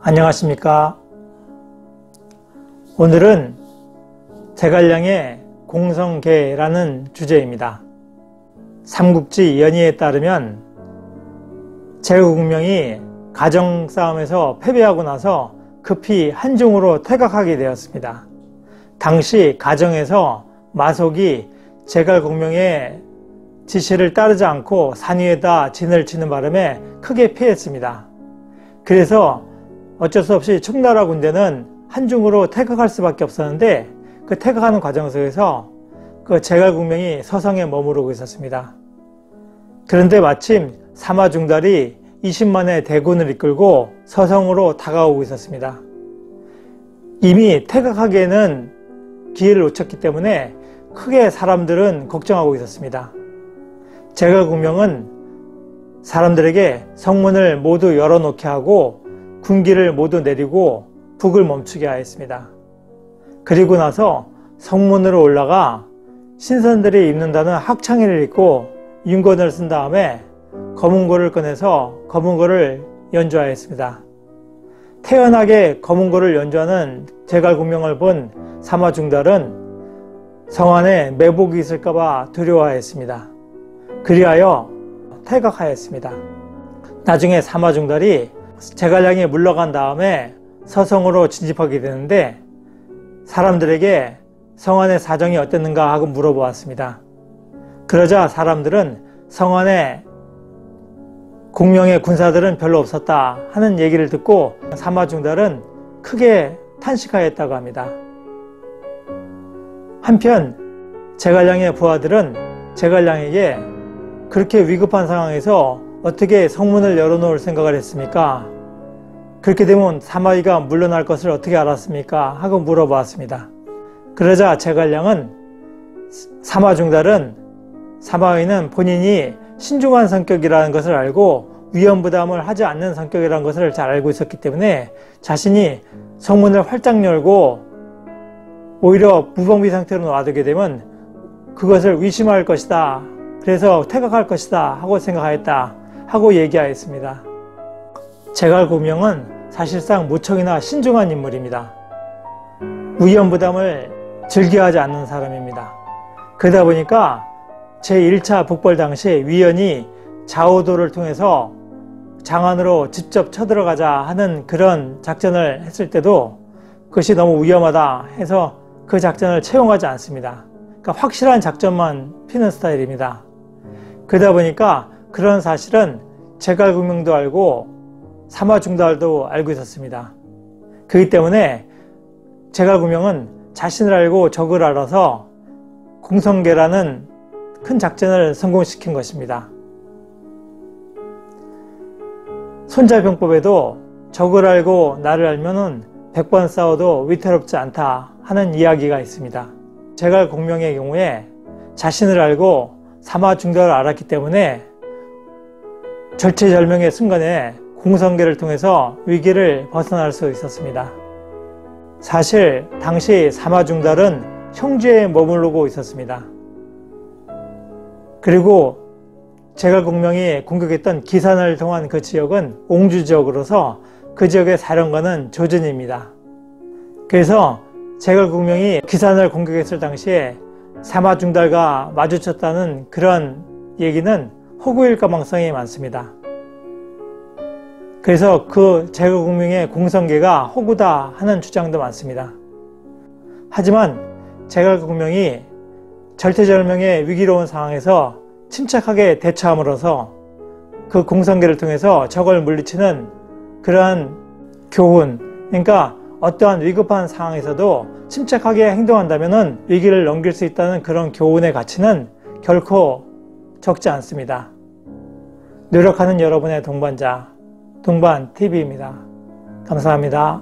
안녕하십니까. 오늘은 제갈량의 공성계라는 주제입니다. 삼국지 연의에 따르면 제국명이 가정싸움에서 패배하고 나서 급히 한중으로 퇴각하게 되었습니다. 당시 가정에서 마속이 제갈공명의 지시를 따르지 않고 산 위에다 진을 치는 바람에 크게 피했습니다. 그래서 어쩔 수 없이 청나라 군대는 한중으로 퇴각할 수밖에 없었는데 그 퇴각하는 과정 속에서 그 제갈공명이 서성에 머무르고 있었습니다. 그런데 마침 사마중달이 20만의 대군을 이끌고 서성으로 다가오고 있었습니다. 이미 퇴각하기에는 기회를 놓쳤기 때문에 크게 사람들은 걱정하고 있었습니다. 제갈공명은 사람들에게 성문을 모두 열어놓게 하고 군기를 모두 내리고 북을 멈추게 하였습니다. 그리고 나서 성문으로 올라가 신선들이 입는다는 학창의를 입고 윤건을 쓴 다음에 검은고를 꺼내서 검은고를 연주하였습니다. 태연하게 검은고를 연주하는 제갈공명을 본 사마중달은 성 안에 매복이 있을까봐 두려워하였습니다. 그리하여 퇴각하였습니다. 나중에 사마중달이 제갈량이 물러간 다음에 서성으로 진집하게 되는데 사람들에게 성 안의 사정이 어땠는가 하고 물어보았습니다. 그러자 사람들은 성 안에 공명의 군사들은 별로 없었다 하는 얘기를 듣고 사마중달은 크게 탄식하였다고 합니다. 한편 제갈량의 부하들은 제갈량에게 그렇게 위급한 상황에서 어떻게 성문을 열어놓을 생각을 했습니까? 그렇게 되면 사마위가 물러날 것을 어떻게 알았습니까? 하고 물어보았습니다. 그러자 제갈량은 사마중달은 사마위는 본인이 신중한 성격이라는 것을 알고 위험부담을 하지 않는 성격이라는 것을 잘 알고 있었기 때문에 자신이 성문을 활짝 열고 오히려 무防비 상태로 놔두게 되면 그것을 의심할 것이다. 그래서 퇴각할 것이다 하고 생각하였다 하고 얘기하였습니다. 제갈공명은 사실상 무척이나 신중한 인물입니다. 위험부담을 즐겨하지 않는 사람입니다. 그러다 보니까 제1차 북벌 당시 위원이 좌우도를 통해서 장안으로 직접 쳐들어가자 하는 그런 작전을 했을 때도 그것이 너무 위험하다 해서 그 작전을 채용하지 않습니다. 그러니까 확실한 작전만 피는 스타일입니다. 그러다 보니까 그런 사실은 제갈공명도 알고 사마중달도 알고 있었습니다. 그렇기 때문에 제갈공명은 자신을 알고 적을 알아서 공성계라는 큰 작전을 성공시킨 것입니다. 손자병법에도 적을 알고 나를 알면은 100번 싸워도 위태롭지 않다 하는 이야기가 있습니다. 제갈공명의 경우에 자신을 알고 사마중달을 알았기 때문에 절체절명의 순간에 공성계를 통해서 위기를 벗어날 수 있었습니다. 사실 당시 사마중달은 형주에 머무르고 있었습니다. 그리고 제갈공명이 공격했던 기산을 통한 그 지역은 옹주 지역으로서 그 지역의 사령관은 조준입니다. 그래서 제갈공명이 기산을 공격했을 당시에 사마중달과 마주쳤다는 그런 얘기는 허구일 가망성이 많습니다. 그래서 그 제갈공명의 공성계가 허구다 하는 주장도 많습니다. 하지만 제갈공명이 절체절명의 위기로운 상황에서 침착하게 대처함으로써 그 공성계를 통해서 적을 물리치는 그러한 교훈, 그러니까 어떠한 위급한 상황에서도 침착하게 행동한다면 위기를 넘길 수 있다는 그런 교훈의 가치는 결코 적지 않습니다. 노력하는 여러분의 동반자, 동반TV입니다. 감사합니다.